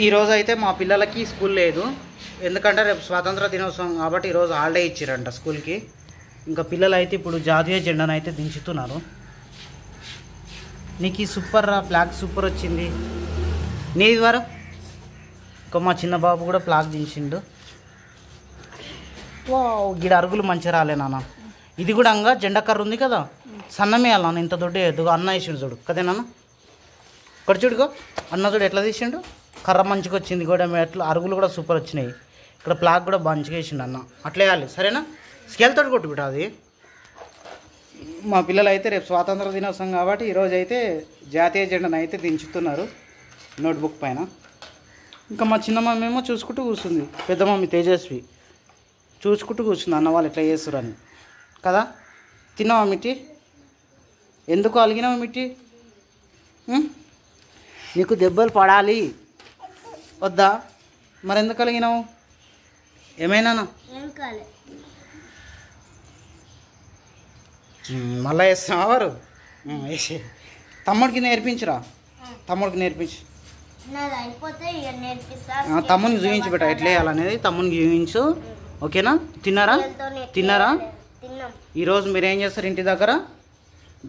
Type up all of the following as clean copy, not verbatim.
ఈరోజు అయితే మా పిల్లలకి స్కూల్ లేదు, ఎందుకంటే రేపు స్వాతంత్ర దినోత్సవం కాబట్టి ఈరోజు హాలిడే ఇచ్చారంట స్కూల్కి. ఇంకా పిల్లలు అయితే ఇప్పుడు జాతీయ జెండాను అయితే దించుతున్నారు. నీకు ఈ సూపర్ ఫ్లాగ్ సూపర్ వచ్చింది. నీ ద్వారా ఇంకా మా చిన్న బాబు కూడా ఫ్లాగ్ దించిండు. వా గిడ అరుగులు మంచిగా రాలే నాన్న. ఇది కూడా అంగా జెండా కర్ర ఉంది కదా, సన్నమే అలా ఇంత దొడ్డు ఎద్దు అన్న వేసిండు చూడు కదే నాన్న. ఇక్కడ చూడుకో అన్న చూడు ఎట్లా తీసిండు, కర్ర మంచిగా వచ్చింది కూడా, ఎట్లా అరుగులు కూడా సూపర్ వచ్చినాయి. ఇక్కడ ఫ్లాగ్ కూడా మంచిగా వేసిండు అన్న. అట్లా వేయాలి సరేనా, స్కేల్ తోటి కొట్టు బిడ్డ అది. మా పిల్లలు అయితే రేపు స్వాతంత్ర దినోత్సవం కాబట్టి ఈరోజు అయితే జాతీయ జెండాను అయితే దించుతున్నారు నోట్బుక్ పైన. ఇంకా మా చిన్న మమ్మీ ఏమో చూసుకుంటూ కూర్చుంది, పెద్ద మమ్మీ తేజస్వి చూసుకుంటూ కూర్చుంది అన్న వాళ్ళు ఎట్లా చేస్తురని కదా. తిన్నావా మిట్టి? ఎందుకు అలిగినావు మిట్టి? నీకు దెబ్బలు పడాలి వద్దా? మరి ఎందుకు కలిగినావు? ఏమైనా మళ్ళా వేస్తున్నావా వారు? వేసి తమ్ముడికి నేర్పించురా, తమ్ముడికి నేర్పించు. తమ్మునికి చూపించు బెట ఎట్లా వేయాలనేది, తమ్మునికి చూపించు ఓకేనా. తిన్నారా? తిన్నారా? ఈరోజు మీరు ఏం చేస్తారు, ఇంటి దగ్గర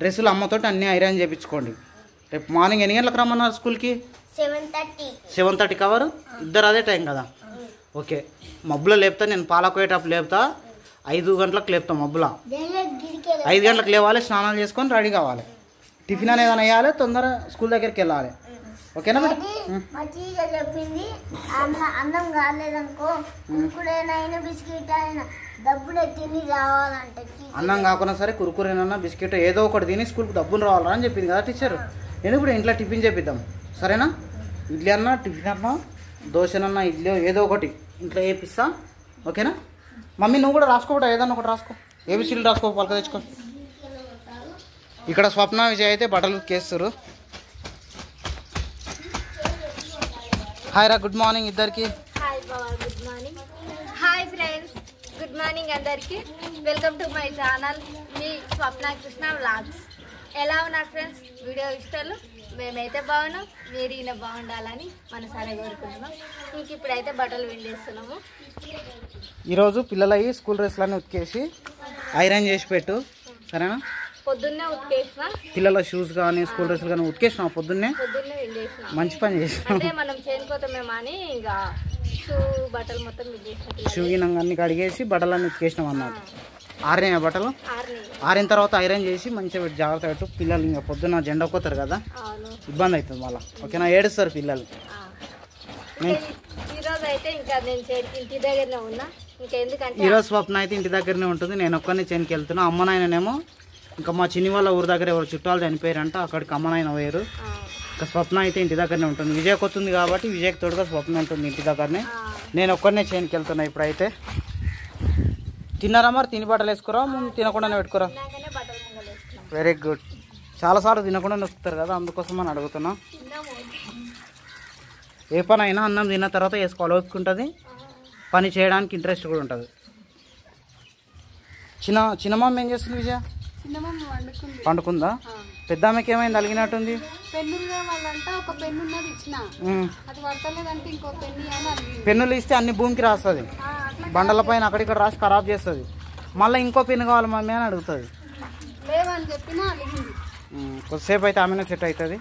డ్రెస్సులు అమ్మతోటి అన్నీ ఐరన్ చేయించుకోండి. రేపు మార్నింగ్ ఎన్ని గంటలకు రమ్మన్నారు స్కూల్కి? 7:30 కవరు. ఇద్దరు అదే టైం కదా. ఓకే, మబ్బులో లేపుతా నేను, పాలకోయేటప్పుడు లేపుతా, 5 గంటలకు లేపుతా మబ్బుల. 5 గంటలకు లేవాలి, స్నానాలు చేసుకొని రెడీ కావాలి, టిఫిన్ అనేది వేయాలి, తొందర స్కూల్ దగ్గరికి వెళ్ళాలి ఓకేనా మేడం? చెప్పింది అన్నం కాలేదనుకో బిస్కెట్ అయినా డబ్బులు తిని రావాలంటే, అన్నం కాకుండా సరే కురుకురేనన్నా బిస్కెట్ ఏదో ఒకటి తిని స్కూల్కి డబ్బులు రావాలా అని చెప్పింది కదా టీచర్. నేను ఇప్పుడు ఇంట్లో టిఫిన్ చేపిద్దాం సరేనా. ఇడ్లీ అన్నా, టిఫిన్ అన్నా, దోశనన్నా, ఇడ్లీ ఏదో ఒకటి ఇంట్లో వేపిస్తా ఓకేనా. మమ్మీ నువ్వు కూడా రాసుకోబట్ట, ఏదన్నా ఒకటి రాసుకో, ఏబిసిలు రాసుకో, పలక తెచ్చుకో. ఇక్కడ స్వప్న విజయ్ అయితే బట్టలు ఉతికేస్తారు. హాయ్ రా, గుడ్ మార్నింగ్ ఇద్దరికి. హాయ్ బాబా, good morning. Hi friends, good morning అందరికి. వెల్కమ్ టు మై ఛానల్, మీ స్వప్న కృష్ణ వ్లాగ్స్. ఎలా ఉన్నారు ఫ్రెండ్స్? వీడియో ఇష్టాలు మేమైతే బాగున్నాం, మీరు ఈయన బాగుండాలని మనసారా కోరుకుంటున్నాం. ఇంక ఇప్పుడైతే బట్టలు విండేస్తున్నాము. ఈరోజు పిల్లలవి స్కూల్ డ్రెస్లన్నీ ఉతికేసి ఐరన్ చేసి పెట్టు సరేనా. పొద్దున్నే ఉతికేసిన పిల్లల షూస్ కానీ స్కూల్ డ్రెస్లు కానీ ఉతికేసినా పొద్దున్నే విండేసిన. మంచి పని చేసినాం. అంటే మనం చేనుకోతామేమో అని ఇక షూ బట్టలు మొత్తం విండేసిన. షూ గినంగా అన్ని కడిగేసి బట్టలన్నీ ఉతికేసినాం అన్నమాట. ఆరినాయి బట్టలు, ఆరినాయి. ఆరిన తర్వాత ఐరన్ చేసి మంచిగా పెట్టి జాగ్రత్త పెట్టు. పిల్లలు ఇంకా పొద్దున్న జెండా కోతారు కదా, ఇబ్బంది అవుతుంది మళ్ళీ ఓకేనా, ఏడుస్తారు పిల్లలు. ఈరోజు అయితే ఇంకా నేను ఇంటి దగ్గరనే ఉన్నా. ఇంకా ఎందుకంటే ఈరోజు స్వప్న అయితే ఇంటి దగ్గరనే ఉంటుంది, నేను ఒక్కరిని చేనికి వెళ్తున్నా. అమ్మ నాయననేమో ఇంకా మా చిన్ని వాళ్ళ ఊరి దగ్గర ఎవరు చుట్టాలు చనిపోయారంట, అక్కడికి అమ్మ నాయన పోయారు. ఇంకా స్వప్న అయితే ఇంటి దగ్గరనే ఉంటుంది. విజయ్ కొత్తుంది కాబట్టి విజయ్కి తోడుగా స్వప్న ఉంటుంది ఇంటి దగ్గరనే. నేను ఒక్కరినే చేనికి వెళ్తున్నా ఇప్పుడైతే. తిన్నారా మరి? తిని బట్టలు వేసుకోరా, తినకుండానే పెట్టుకోరా? Very good. చాలాసార్లు తినకుండా నొక్కుతారు కదా, అందుకోసం అని అడుగుతున్నా. ఏ పని అయినా అన్నం తిన్న తర్వాత వేసుకోవాలి, ఓపుకుంటుంది, పని చేయడానికి ఇంట్రెస్ట్ కూడా ఉంటుంది. చిన్నమ్మ ఏం చేస్తుంది విజయ? పండుకుందా? పెద్ద ఆమెకి ఏమైంది, అలిగినట్టుంది? పెన్నులు ఇస్తే అన్ని భూమికి రాస్తుంది, బండల పైన అక్కడిక్కడ రాసి ఖరాబ్ చేస్తుంది. మళ్ళీ ఇంకో పెన్ను కావాలి మమ్మీ అని అడుగుతుంది. కొద్దిసేపు అయితే ఆమెనే సెట్ అవుతుంది.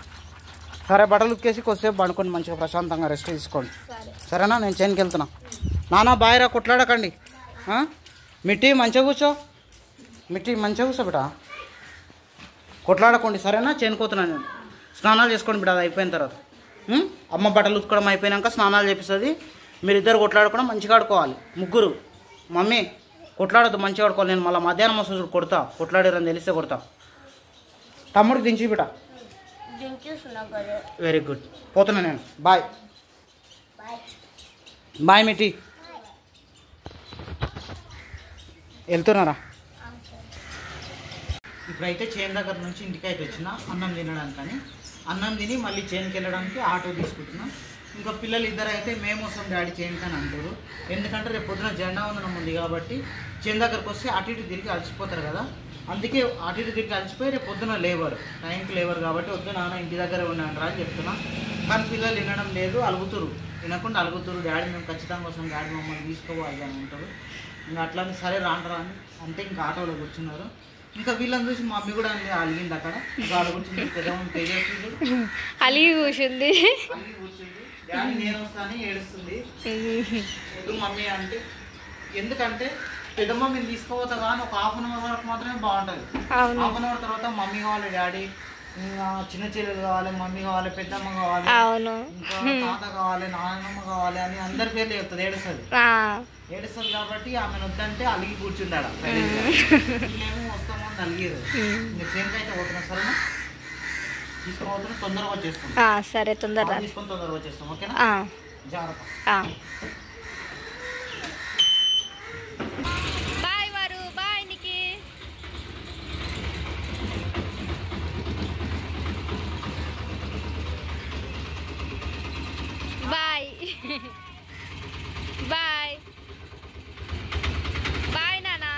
సరే బట్టలు ఉతికేసి కొద్దిసేపు పండుకొని మంచిగా ప్రశాంతంగా రెస్ట్ తీసుకోండి సరేనా. నేను చేనికి వెళ్తున్నా. నానా బాయ్రా, కొట్లాడకండి. మిట్టి మంచిగా కూర్చో, మిట్టి మంచిగా కూర్చో బిడ్డ, కొట్లాడకండి సరేనా. చేనుకోతున్నా నేను. స్నానాలు చేసుకోండి బిడ్డ, అది అయిపోయిన తర్వాత. అమ్మ బట్టలు ఉతుకోవడం అయిపోయినాక స్నానాలు చేపిస్తుంది. మీరిద్దరు కొట్లాడుకోవడం మంచిగా ఆడుకోవాలి. ముగ్గురు మమ్మీ కొట్లాడద్దు, మంచిగా ఆడుకోవాలి. నేను మళ్ళీ మధ్యాహ్నం వస్తుంది కొడతా, కొట్లాడారని తెలిస్తే కొడతా. తమ్ముడికి దించి బిడ్డ. Very good. పోతున్నా నేను, బాయ్ బాయ్. మిట్టి వెళ్తున్నారా? ఇప్పుడైతే చేను దగ్గర నుంచి ఇంటికి అయితే వచ్చిన అన్నం తినడానికని. అన్నం తిని మళ్ళీ చేనుకి వెళ్ళడానికి ఆటో తీసుకుంటున్నాం. ఇంకా పిల్లలు ఇద్దరు అయితే మేమోసం డాడీ చేనుకి అని అంటారు, ఎందుకంటే రేపు పొద్దున జెండా వందనం ఉంది కాబట్టి చేను దగ్గరకు వస్తే అటు ఇటు తిరిగి అలసిపోతారు కదా. అందుకే అటు ఇటు తిరిగి అలసిపోయి రేపు పొద్దున లేవరు, టైంకి లేవరు కాబట్టి వద్దు నాన్న ఇంటి దగ్గర ఉన్నాను రా అని చెప్తున్నా. కానీ పిల్లలు వినడం లేదు, అలుగుతురు. వినకుండా అలుగుతారు, డాడీ మేము ఖచ్చితంగా వస్తాం, డాడీ మమ్మల్ని తీసుకోవాలి అని అంటారు. ఇంకా అట్లానే సరే రాంటారా అని అంటే ఇంకా ఆటోలో కూర్చున్నారు. ఇంకా వీళ్ళని చూసి మా మమ్మీ కూడా అలిగింది అక్కడ. ఇంకా ఆడ కూర్చుంది, పెద్దమ్మ పే చేస్తుంది, అలిగి కూర్చుంది. అలిగి కూర్చుంది. డాడీ నేను వస్తాను ఏడుస్తుంది. వద్దు మమ్మీ అంటే, ఎందుకంటే పెద్దమ్మ మేము తీసుకోపోతా కానీ ఒక హాఫ్ అన్ అవర్ వరకు మాత్రమే బాగుంటుంది. హాఫ్ అన్ అవర్ తర్వాత మమ్మీ కావాలి, డాడీ, చిన్న చెల్లెలు కావాలి, మమ్మీ కావాలి, పెద్దమ్మ కావాలి, ఇంకా తాత కావాలి, నాన్నమ్మ కావాలి అని అందరి పేర్లు చెప్తుంది. ఏడుస్తుంది కాబట్టి ఆమెను వద్దంటే అలిగి కూర్చుంటాడు. వీళ్ళేమో వస్తామో అని అలిగారు. ఇంకా ట్రైన్కి అయితే పోతున్నాం, సరేనా? తీసుకోబోతున్నా, తొందరగా వచ్చేస్తాం. సరే, తొందరగా తీసుకొని తొందరగా వచ్చేస్తాం, ఓకేనా? జాగ్రత్త. బాయ్ వారు, బాయ్ నికి. బాయ్ బాయ్ బాయ్ నానా.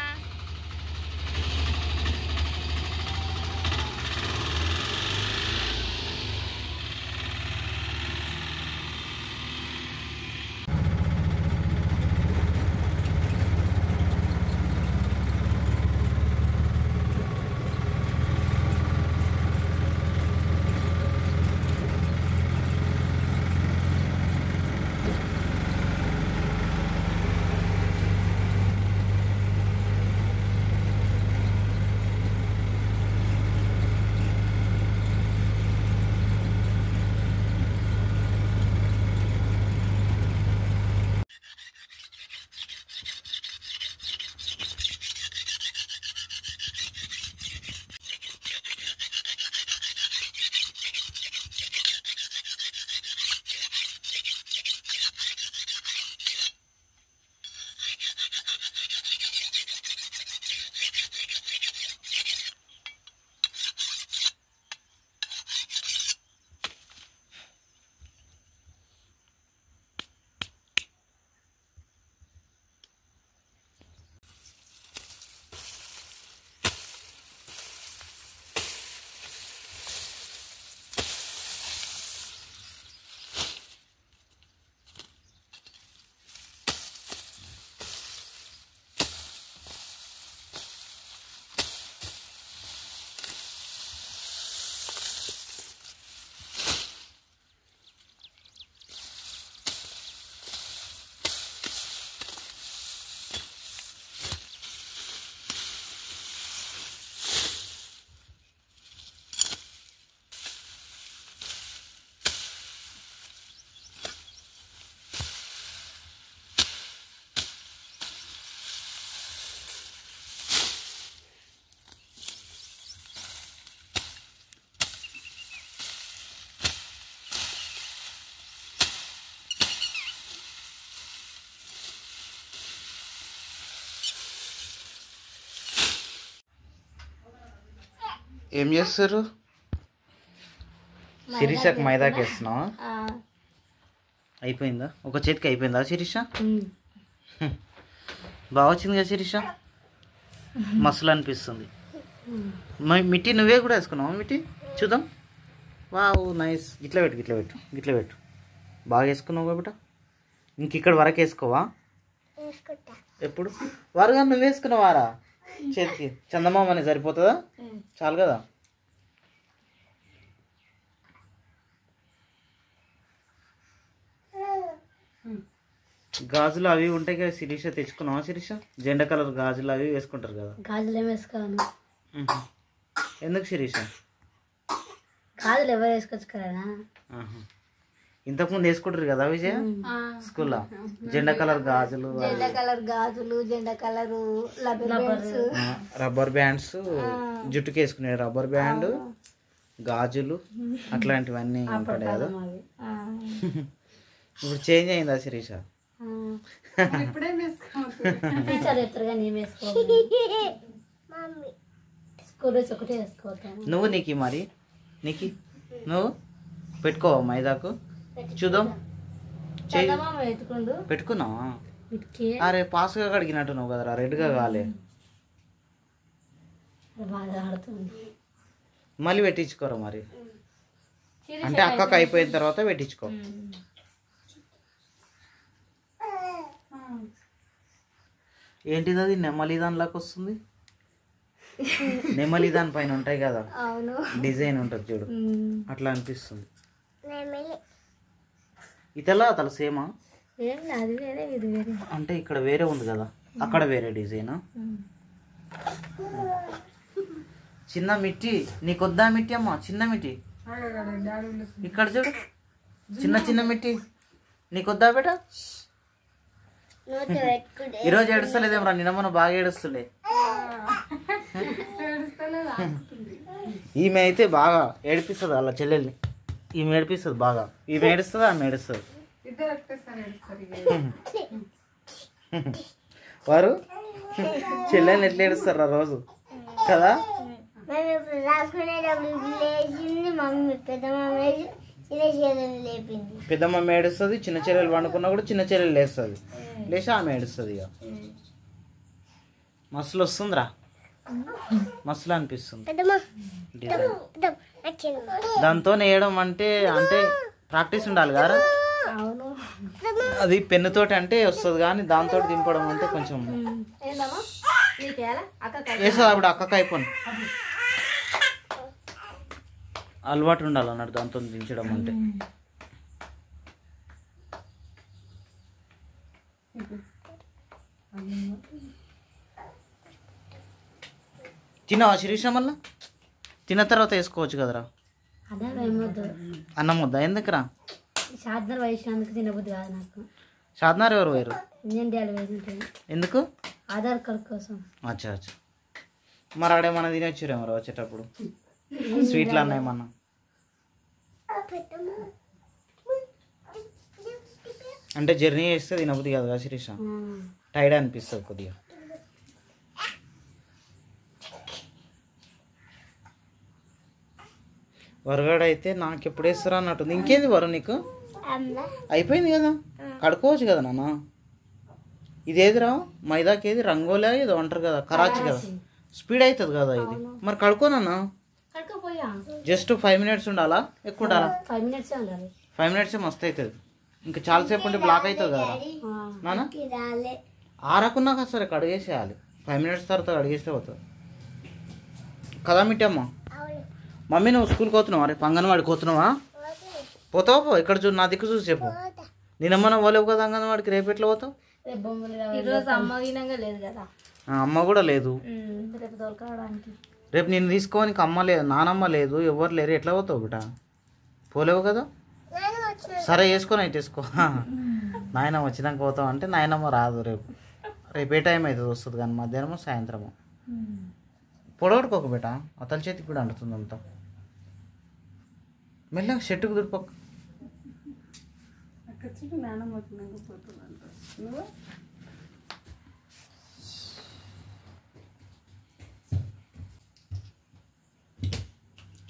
ఏం చేస్తారు? శిరీషకు మైదాకి వేస్తున్నావా? అయిపోయిందా? ఒక చేతికి అయిపోయిందా శిరీష? బాగా వచ్చింది కదా శిరీష, మసలు అనిపిస్తుంది. మిట్టి నువ్వే కూడా వేసుకున్నావా? మిట్టి చూద్దాం. Wow nice. గిట్ల పెట్టు, గిట్ల పెట్టు, గిట్ల పెట్టు. బాగా వేసుకున్నావు కాబట్టి ఇంక ఇక్కడ వరకు వేసుకోవా? ఎప్పుడు వరగా నువ్వు వేసుకున్నావారా? చేతికి చందమామని సరిపోతుందా? చాలు కదా. గాజులు అవి ఉంటాయి కదా శిరీష, తెచ్చుకున్నావా శిరీష? జెండా కలర్ గాజులు అవి వేసుకుంటారు కదా. గాజులు ఏమి వేసుకోను. ఎందుకు శిరీష? గాజులు ఎవరు వేసుకోవచ్చు కదా. ఇంతకుముందు వేసుకుంటారు కదా విజయ స్కూల్లో, జెండా కలర్ గాజులు, జెండా కలర్ గాజులు, జెండా కలర్ రబ్బర్ బ్యాండ్స్, జుట్టుకి వేసుకునే రబ్బర్ బ్యాండ్, గాజులు అట్లాంటివన్నీ ఉంటాయి కదా. ఇప్పుడు చేంజ్ అయిందా శిరీష? నువ్వు నీకు మరి నీకు నువ్వు పెట్టుకోవా మైదాకు? చూద్దాం. పెట్టుకున్నావా? అరే పాస్గా కడిగినట్టు నువ్వు కదరా, రెడ్గా కాలే. మళ్ళీ పెట్టించుకోరా మరి, అంటే అక్కకు అయిపోయిన తర్వాత పెట్టించుకో. ఏంటిది అది నెమలి దానిలాగా వస్తుంది. నెమలి దాని పైన ఉంటాయి కదా అవును, డిజైన్ ఉంటుంది చూడు, అట్లా అనిపిస్తుంది. ఇతలా అతల సేమా ఏం అది వేరే ఇది వేరే. అంటే ఇక్కడ వేరే ఉంది కదా, అక్కడ వేరే డిజైనా. చిన్న మిట్టి నీకొద్దా మిట్టి అమ్మా, చిన్న మిట్టి ఇక్కడ చూడు, చిన్న చిన్న మిట్టి నీకొద్దా బేట. ఈరోజు ఏడుస్తలేదేమరా, నిన్న మొన్న బాగా ఏడుస్తుండే. ఈమె అయితే బాగా ఏడిపిస్తుంది అలా చెల్లెల్ని, ఈమె ఏడిపిస్తుంది బాగా. ఈమె ఏడుస్తుంది, ఆమె ఏడుస్తుంది. వారు చెల్లెల్ని ఎట్లా ఏడుస్తారా రోజు కదా. పెద్దమ్మ ఏడుస్తుంది, చిన్న చెల్లెలు వండుకున్నా కూడా చిన్న చెల్లెలు లేస్తుంది, లేచి ఆమె ఏడుస్తుంది. ఇక మస్తులు వస్తుందిరా, మస్తులు అనిపిస్తుంది. దాంతో వేయడం అంటే అంటే ప్రాక్టీస్ ఉండాలి కదా. అది పెన్నుతోటి అంటే వస్తుంది కానీ దాంతో దింపడం అంటే కొంచెం వేస్తుంది. అప్పుడు అక్కకి అయిపోయింది, అలవాటు ఉండాలి అన్నట్టు దాంతో దించడం అంటే. తిన్నావా శిరీష? మళ్ళా తిన్న తర్వాత వేసుకోవచ్చు కదరా అన్నం ముద్ద. ఎందుకురా? షాద్నర్ వయసు తినబుద్ది కాదు నాకు. షాద్నర్ ఎవరు వేరు? ఎందుకు? ఆధార్ కార్డ్ కోసం. అచ్చా అచ్చా. మరి ఆడేమన్నా తినొచ్చురేమో వచ్చేటప్పుడు, స్వీట్లు అన్న ఏమన్నా. అంటే జర్నీ చేస్తే తినబుద్ది కాదు కదా శిరీష, టైర్డ్ అనిపిస్తుంది కొద్దిగా. వరగడ అయితే నాకు ఎప్పుడు వేస్తారా అన్నట్టుంది. ఇంకేంది వరు నీకు అయిపోయింది కదా, కడుక్కోవచ్చు కదా నాన్న. ఇదేదిరా మైదాకి, ఏది రంగోలా ఏదో అంటారు కదా, కరాచీ కదా, స్పీడ్ అవుతుంది కదా ఇది. మరి కడుక్కోనన్నా, జస్ట్ 5 minutes ఉండాలా, ఎక్కువ ఉండాలా? 5 minutes మస్తు అవుతుంది. ఇంకా చాలాసేపు ఉంటే బ్లాక్ అవుతుంది కదా నాన్న. ఆరకున్నాక సరే కడిగేసేయాలి, 5 minutes తర్వాత కడిగేస్తే పోతుంది కదా మిట్టమ్మా. మమ్మీ నువ్వు స్కూల్కి పోతున్నావా? రేపు అంగన్వాడికి పోతున్నావా? పోతావు పో, ఇక్కడ చూడు, నా దిక్కు చూసి చెప్పు. నేనమ్మన్నా పోలేవు కదా అంగన్వాడికి, రేపు ఎట్లా పోతావు? అమ్మ కూడా లేదు రేపు, నేను తీసుకోనికి అమ్మ లేదు, నానమ్మ లేదు, ఎవరు లేరు, ఎట్లా పోతావు బిడ్డ? పోలేవు కదా. సరే వేసుకొని అయితే వేసుకో. నాయనమ్మ వచ్చినాక పోతావు అంటే నాయనమ్మ రాదు రేపు. రేపు ఏ టైం అవుతుంది వస్తుంది కానీ, మధ్యాహ్నమో సాయంత్రమో. పొడగొట్టుకోక బేట, అతల చేతికి కూడా అంటుతుంది అంతా. మెల్లగా చెట్టుకు దుడిపోక.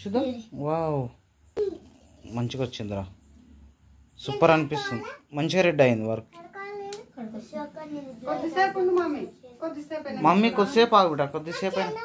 చూద్దాం. వావ్, మంచిగా వచ్చిందిరా, సూపర్ అనిపిస్తుంది. మంచిగా రెడ్ అయింది వర్క్. మమ్మీ కొద్దిసేపు ఆగు బిడ్డ, కొద్దిసేపు అయినా.